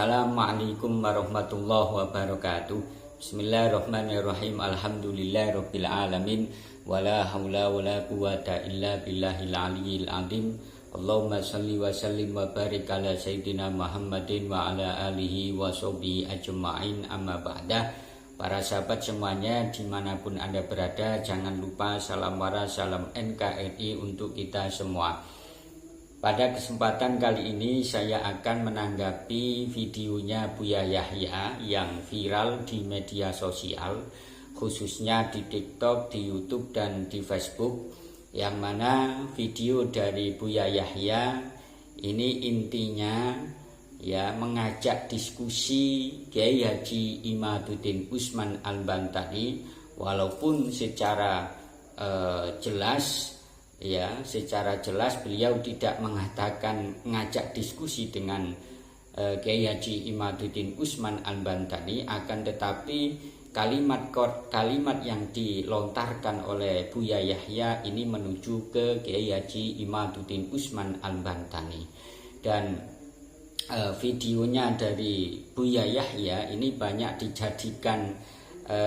Assalamualaikum warahmatullahi wabarakatuh. Bismillahirrahmanirrahim. Alhamdulillahirabbil alamin. Wala haula wala quwata illa billahil aliyyil azim. Allahumma shalli wa sallim wa barik ala sayyidina Muhammadin wa ala alihi wa sahbihi ajma'in, amma ba'da. Para sahabat semuanya dimanapun Anda berada, jangan lupa salam waras, salam NKRI untuk kita semua. Pada kesempatan kali ini saya akan menanggapi videonya Buya Yahya yang viral di media sosial, khususnya di TikTok, di YouTube, dan di Facebook, yang mana video dari Buya Yahya ini intinya ya mengajak diskusi Kiai Haji Imaduddin Usman Al-Bantani, walaupun secara jelas beliau tidak mengatakan mengajak diskusi dengan Kiai Haji Imaduddin Usman Al-Bantani, akan tetapi kalimat yang dilontarkan oleh Buya Yahya ini menuju ke Kiai Haji Imaduddin Usman Al-Bantani. Dan videonya dari Buya Yahya ini banyak dijadikan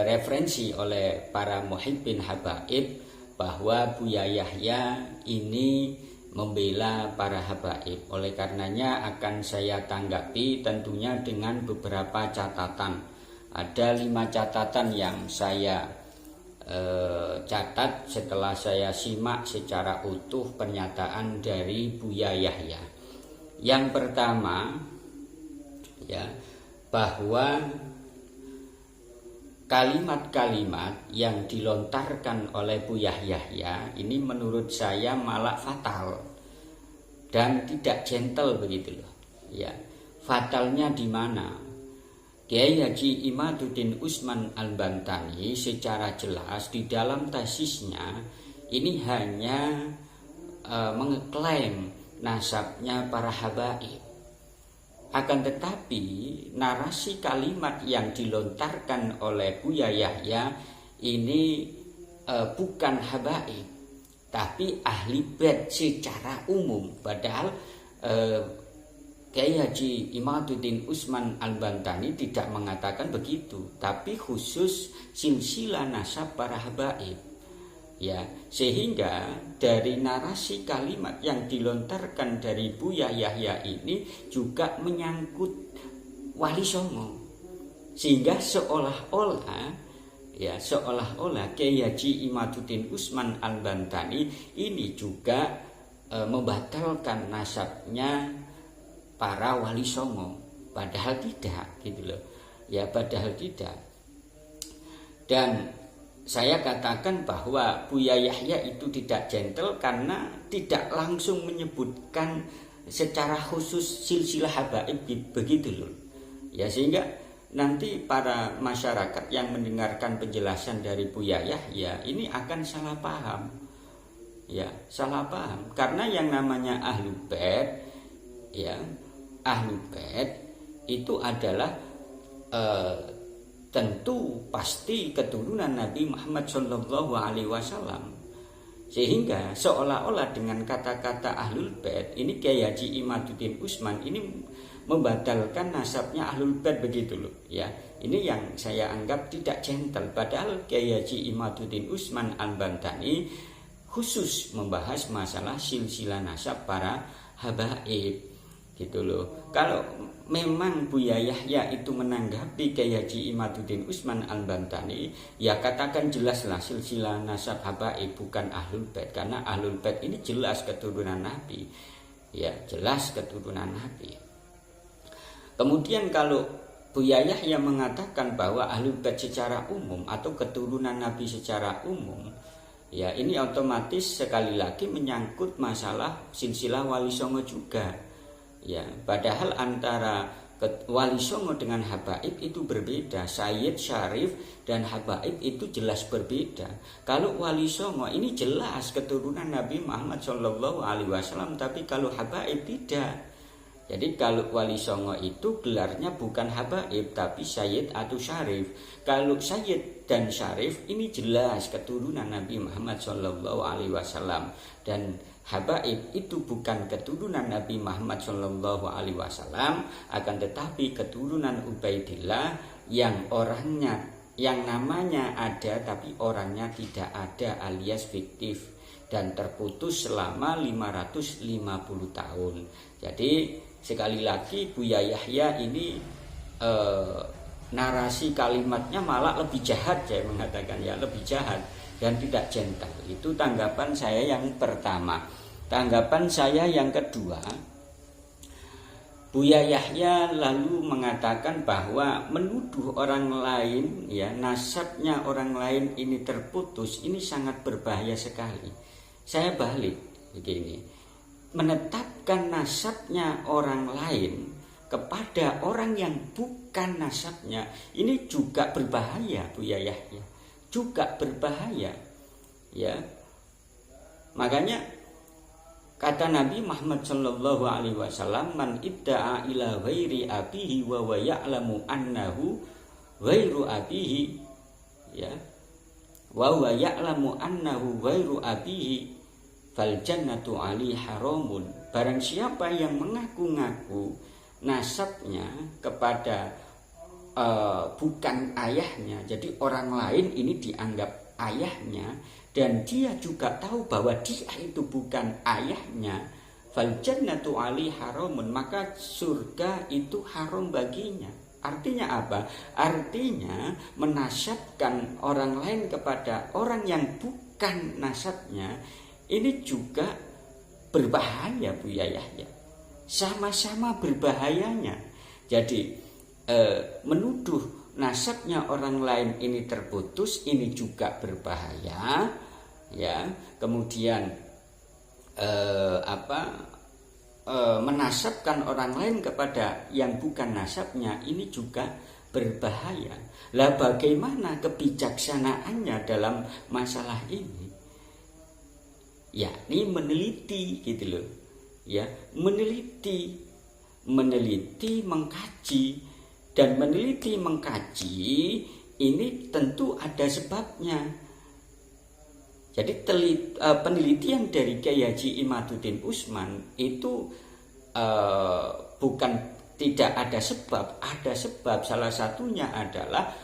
referensi oleh para muhibbin habaib, bahwa Buya Yahya ini membela para habaib. Oleh karenanya akan saya tanggapi tentunya dengan beberapa catatan. Ada 5 catatan yang saya catat setelah saya simak secara utuh pernyataan dari Buya Yahya. Yang pertama ya, bahwa kalimat-kalimat yang dilontarkan oleh Buya Yahya ini menurut saya malah fatal dan tidak gentle begitu loh. Ya, fatalnya di mana? Kiai Haji Imaduddin Usman Al-Bantani secara jelas di dalam tesisnya ini hanya mengeklaim nasabnya para habaib. Akan tetapi narasi kalimat yang dilontarkan oleh Buya Yahya ini bukan habaib, tapi ahli bait secara umum. Padahal Kiai Haji Imaduddin Usman Al-Bantani tidak mengatakan begitu, tapi khusus silsilah nasab para habaib. Ya, sehingga dari narasi kalimat yang dilontarkan dari Buya Yahya ini juga menyangkut Wali Songo, sehingga seolah-olah Kiai Haji Imaduddin Usman Al-Bantani ini juga membatalkan nasabnya para Wali Songo, padahal tidak, gitu loh. Ya, padahal tidak. Dan saya katakan bahwa Buya Yahya itu tidak gentle karena tidak langsung menyebutkan secara khusus silsilah habaib begitu loh. Ya, sehingga nanti para masyarakat yang mendengarkan penjelasan dari Buya Yahya ini akan salah paham. Ya, salah paham karena yang namanya ahlul bait, ya, ahlul bait itu adalah tentu pasti keturunan Nabi Muhammad SAW. Sehingga seolah-olah dengan kata-kata ahlul bait ini Kiai Haji Imaduddin Usman ini membatalkan nasabnya ahlul bait begitu loh. Ya, ini yang saya anggap tidak gentle. Padahal Kiai Haji Imaduddin Usman Al-Bantani khusus membahas masalah silsilah nasab para habaib, gitu loh. Kalau memang Buya Yahya itu menanggapi Kiai Haji Imaduddin Usman Al-Bantani, ya katakan jelaslah silsilah nasab habaib bukan ahlul bait, karena ahlul bait ini jelas keturunan Nabi. Ya, jelas keturunan Nabi. Kemudian kalau Buya Yahya mengatakan bahwa ahlul bait secara umum atau keturunan Nabi secara umum, ya ini otomatis sekali lagi menyangkut masalah silsilah Wali Songo juga. Ya, padahal antara Wali Songo dengan habaib itu berbeda. Sayyid, Syarif, dan habaib itu jelas berbeda. Kalau Wali Songo ini jelas keturunan Nabi Muhammad SAW, tapi kalau habaib tidak. Jadi kalau Wali Songo itu gelarnya bukan habaib tapi Sayyid atau Syarif. Kalau Sayyid dan Syarif ini jelas keturunan Nabi Muhammad Shallallahu Alaihi Wasallam, dan habaib itu bukan keturunan Nabi Muhammad Shallallahu Alaihi Wasallam, akan tetapi keturunan Ubaidillah yang orangnya, yang namanya ada tapi orangnya tidak ada alias fiktif dan terputus selama 550 tahun. Jadi sekali lagi Buya Yahya ini narasi kalimatnya malah lebih jahat, saya mengatakan ya, lebih jahat dan tidak gentle. Itu tanggapan saya yang pertama. Tanggapan saya yang kedua, Buya Yahya lalu mengatakan bahwa menuduh orang lain, ya, nasabnya orang lain ini terputus, ini sangat berbahaya sekali. Saya balik begini, menetapkan nasabnya orang lain kepada orang yang bukan nasabnya ini juga berbahaya, Buya Yahya, juga berbahaya, ya. Makanya kata Nabi Muhammad Shallallahu Alaihi Wasallam, man idda'a ila ghairi abihi wa ya'lamu annahu ghairu abihi, ya, wa ya'lamu annahu ghairu abihi fal jannatu ali haramun. Barang siapa yang mengaku-ngaku nasabnya kepada bukan ayahnya, jadi orang lain ini dianggap ayahnya, dan dia juga tahu bahwa dia itu bukan ayahnya, fal jannatu ali haramun, maka surga itu haram baginya. Artinya apa? Artinya menasabkan orang lain kepada orang yang bukan nasabnya ini juga berbahaya, Buya Yahya. Sama-sama berbahayanya. Jadi menuduh nasabnya orang lain ini terputus, ini juga berbahaya, ya. Kemudian menasabkan orang lain kepada yang bukan nasabnya ini juga berbahaya. Lah bagaimana kebijaksanaannya dalam masalah ini? Yakni meneliti, gitu loh, ya, meneliti, mengkaji, dan meneliti mengkaji ini tentu ada sebabnya. Jadi penelitian dari Kyai Haji Imaduddin Usman itu bukan tidak ada sebab, ada sebab. Salah satunya adalah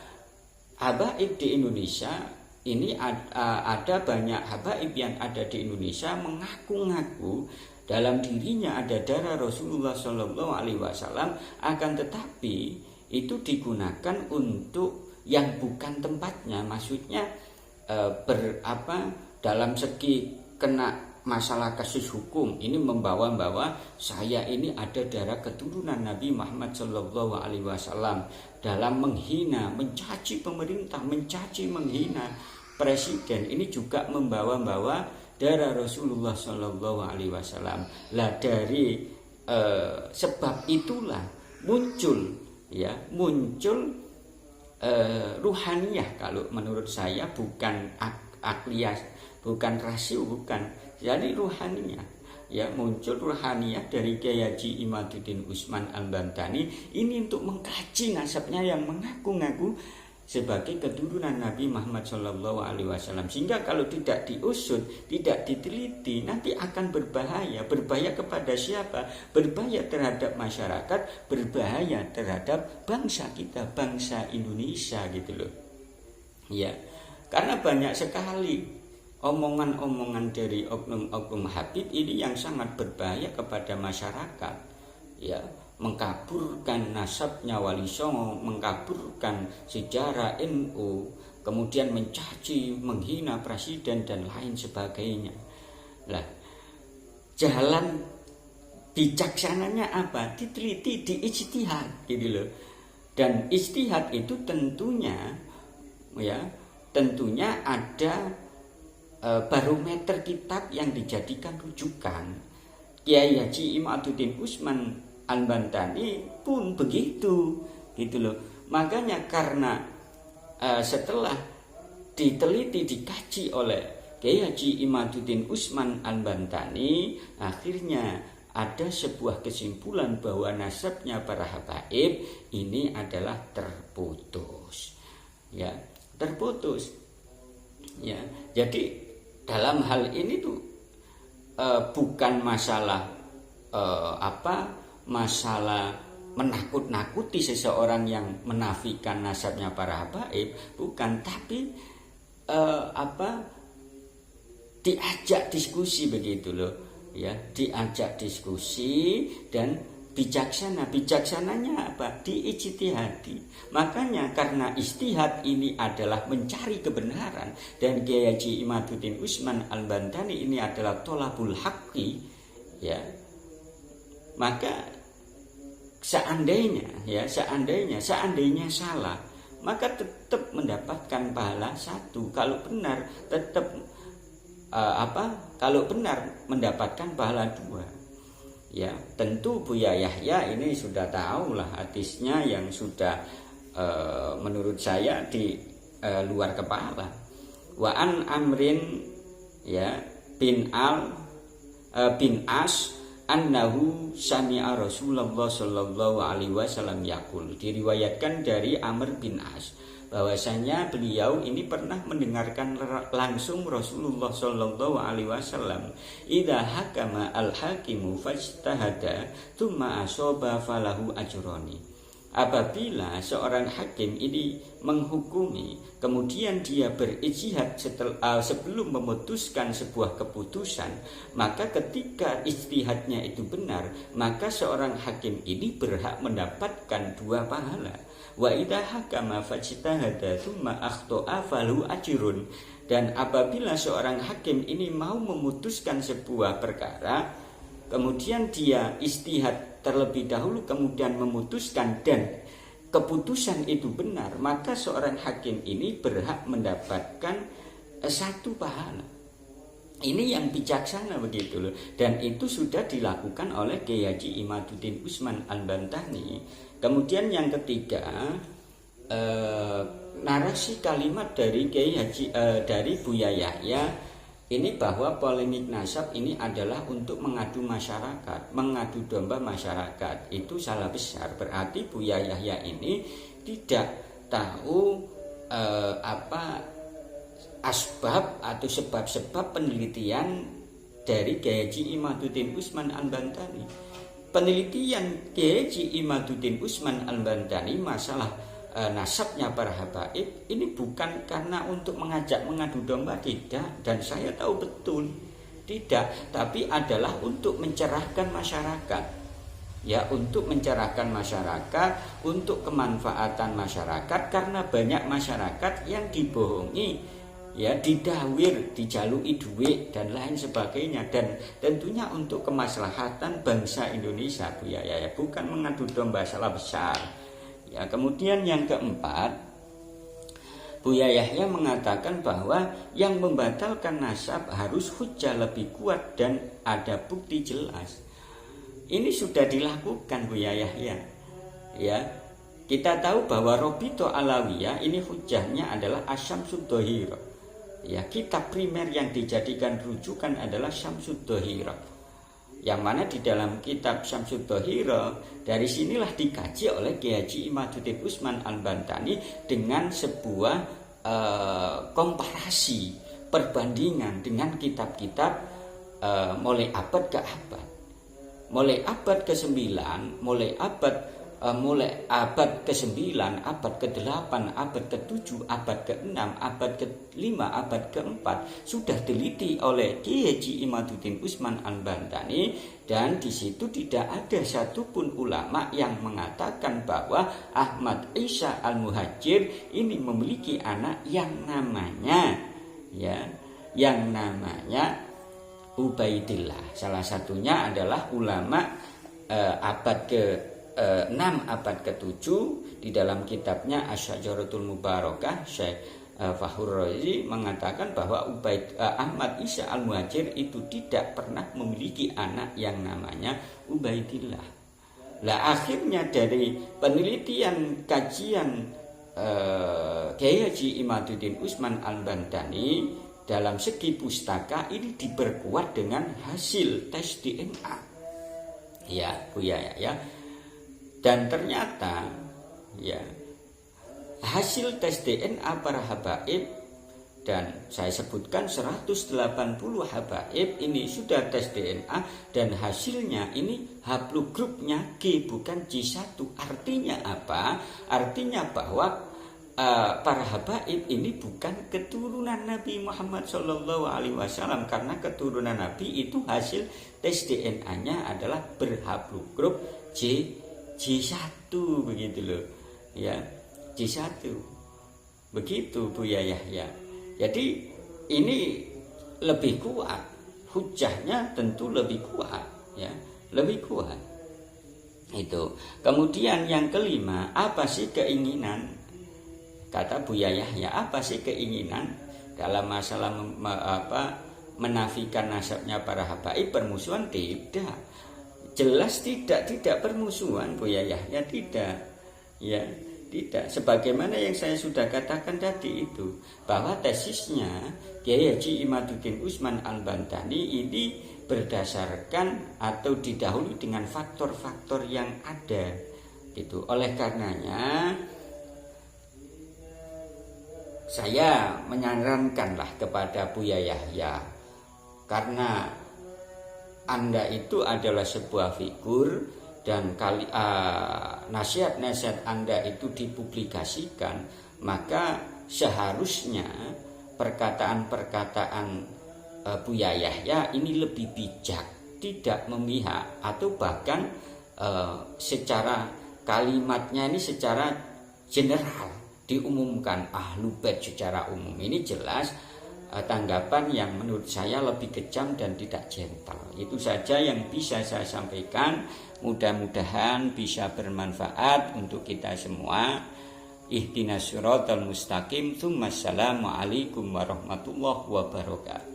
habaib di Indonesia. Ini ada banyak habaib yang ada di Indonesia mengaku-ngaku dalam dirinya ada darah Rasulullah Shallallahu Alaihi Wasallam, akan tetapi itu digunakan untuk yang bukan tempatnya. Maksudnya dalam segi kena masalah kasus hukum ini membawa saya ini ada darah keturunan Nabi Muhammad Shallallahu Alaihi Wasallam, dalam menghina, mencaci pemerintah, menghina presiden, ini juga membawa darah Rasulullah Shallallahu Alaihi Wasallam. Lah dari sebab itulah muncul ruhaniyah, kalau menurut saya bukan akliyah, bukan rasio, bukan. Jadi ruhaniyah, ya, muncul ruhaniyah dari Kyai Haji Imaduddin Usman Al-Bantani ini untuk mengkaji nasabnya yang mengaku-ngaku sebagai keturunan Nabi Muhammad Shallallahu Alaihi Wasallam, sehingga kalau tidak diusut, tidak diteliti, nanti akan berbahaya. Berbahaya kepada siapa? Berbahaya terhadap masyarakat, berbahaya terhadap bangsa kita, bangsa Indonesia, gitu loh, ya. Karena banyak sekali omongan-omongan dari oknum-oknum Habib ini yang sangat berbahaya kepada masyarakat, ya. Mengkaburkan nasabnya Wali Songo, mengkaburkan sejarah NU, kemudian mencaci, menghina presiden dan lain sebagainya. Lah, jalan bijaksananya apa? Diteliti, diijtihad, gitu loh. Dan ijtihad itu tentunya, ya, tentunya ada barometer kitab yang dijadikan rujukan. Kyai Haji Imaduddin Usman Al-Bantani pun begitu, gitu loh. Makanya karena setelah diteliti, dikaji oleh Kyai Haji Imaduddin Usman Al-Bantani, akhirnya ada sebuah kesimpulan bahwa nasabnya para habaib ini adalah terputus. Ya, terputus. Ya, jadi dalam hal ini tuh bukan masalah masalah menakut-nakuti seseorang yang menafikan nasabnya para habaib, bukan, tapi diajak diskusi begitu loh, ya, diajak diskusi dan bijaksananya apa? Diijtihadi. Makanya karena istihad ini adalah mencari kebenaran dan Kiai Haji Imaduddin Usman Al-Bantani ini adalah tolabul haqqi, ya, maka seandainya salah, maka tetap mendapatkan pahala 1. Kalau benar tetap kalau benar mendapatkan pahala 2. Ya, tentu Buya Yahya ini sudah tahu lah hadisnya yang sudah menurut saya di luar kepala. Wa an Amrin, ya, bin As annahu sami'a Rasulullah sallallahu alaihi wasallam yaqul. Diriwayatkan dari Amr bin As bahwasanya beliau ini pernah mendengarkan langsung Rasulullah sallallahu alaihi wasallam, idza hakama al-hakimu fajtahada tsumma asaba falahu ajrani. Apabila seorang hakim ini menghukumi, kemudian dia berijtihad sebelum memutuskan sebuah keputusan, maka ketika ijtihadnya itu benar, maka seorang hakim ini berhak mendapatkan 2 pahala. Wa idza hakama fajtahada tsumma akhta'a falahu ajrun. Dan apabila seorang hakim ini mau memutuskan sebuah perkara, kemudian dia ijtihad terlebih dahulu kemudian memutuskan dan keputusan itu benar, maka seorang hakim ini berhak mendapatkan 1 pahala. Ini yang bijaksana begitu loh. Dan itu sudah dilakukan oleh Kiai Haji Imaduddin Usman Al-Bantani. Kemudian yang ketiga, narasi kalimat dari Kiai Haji dari Buya Yahya ini bahwa polemik nasab ini adalah untuk mengadu masyarakat, mengadu domba masyarakat. Itu salah besar. Berarti Buya Yahya ini tidak tahu asbab atau sebab-sebab penelitian dari Kiai Haji Imaduddin Usman Al-Bantani. Penelitian Kiai Haji Imaduddin Usman Al-Bantani masalah nasabnya para habaib ini bukan karena untuk mengajak mengadu domba, tidak, dan saya tahu betul tidak, tapi adalah untuk mencerahkan masyarakat, ya, untuk mencerahkan masyarakat, untuk kemanfaatan masyarakat, karena banyak masyarakat yang dibohongi, ya, didawir, dijalui duit dan lain sebagainya, dan tentunya untuk kemaslahatan bangsa Indonesia, Bu ya, bukan mengadu domba, salah besar. Ya, kemudian yang keempat, Buya Yahya mengatakan bahwa yang membatalkan nasab harus hujjah lebih kuat dan ada bukti jelas. Ini sudah dilakukan Buya Yahya. Ya, kita tahu bahwa Robito Alawiyah ini hujjahnya adalah Asyamsud Dohiro. Ya, kitab primer yang dijadikan rujukan adalah Syamsud Dohiro. Yang mana di dalam kitab Syamsud Dohiro, dari sinilah dikaji oleh Kiai Haji Imaduddin Usman Al-Bantani dengan sebuah komparasi, perbandingan dengan kitab-kitab mulai abad ke abad. Mulai abad ke-9, mulai abad ke-9, abad ke-8, abad ke-7, abad ke-6, abad ke-5, abad ke-4 sudah teliti oleh Kiai Haji Imaduddin Usman Al-Bantani, dan di situ tidak ada satupun ulama yang mengatakan bahwa Ahmad Isa Al-Muhajir ini memiliki anak yang namanya Ubaidillah. Salah satunya adalah ulama abad ke-6, abad ke-7 di dalam kitabnya Asy-Syajaratul Mubarakah, Syekh Fahur Razi mengatakan bahwa Ahmad Isa Al-Muhajir itu tidak pernah memiliki anak yang namanya Ubaidillah. Lah akhirnya dari penelitian kajian Kiai Haji Imaduddin Usman Al-Bantani dalam segi pustaka ini diperkuat dengan hasil tes DNA. Ya, Buya ya. Dan ternyata ya hasil tes DNA para habaib, dan saya sebutkan 180 habaib ini sudah tes DNA dan hasilnya ini haplogrupnya G bukan J1. Artinya apa? Artinya bahwa para habaib ini bukan keturunan Nabi Muhammad SAW, karena keturunan Nabi itu hasil tes DNA-nya adalah berhaplogrup J1 begitu loh ya, J1 begitu Buya Yahya. Jadi ini lebih kuat, hujahnya tentu lebih kuat ya, lebih kuat itu. Kemudian yang kelima, apa sih keinginan? Kata Buya Yahya, apa sih keinginan dalam masalah menafikan nasabnya para habaib? Permusuhan? Tidak, jelas tidak permusuhan Buya Yahya, tidak ya, tidak. Sebagaimana yang saya sudah katakan tadi itu, bahwa tesisnya Kiai Haji Imaduddin Usman Al-Bantani ini berdasarkan atau didahului dengan faktor-faktor yang ada gitu. Oleh karenanya saya menyarankanlah kepada Buya Yahya, karena Anda itu adalah sebuah figur dan nasihat-nasihat Anda itu dipublikasikan, maka seharusnya perkataan-perkataan Buya Yahya ini lebih bijak, tidak memihak, atau bahkan secara kalimatnya ini secara general diumumkan Ahlul Bait secara umum. Ini jelas tanggapan yang menurut saya lebih kejam dan tidak gentle. Itu saja yang bisa saya sampaikan. Mudah-mudahan bisa bermanfaat untuk kita semua. Ihdinas siratal mustaqim. Assalamualaikum warahmatullahi wabarakatuh.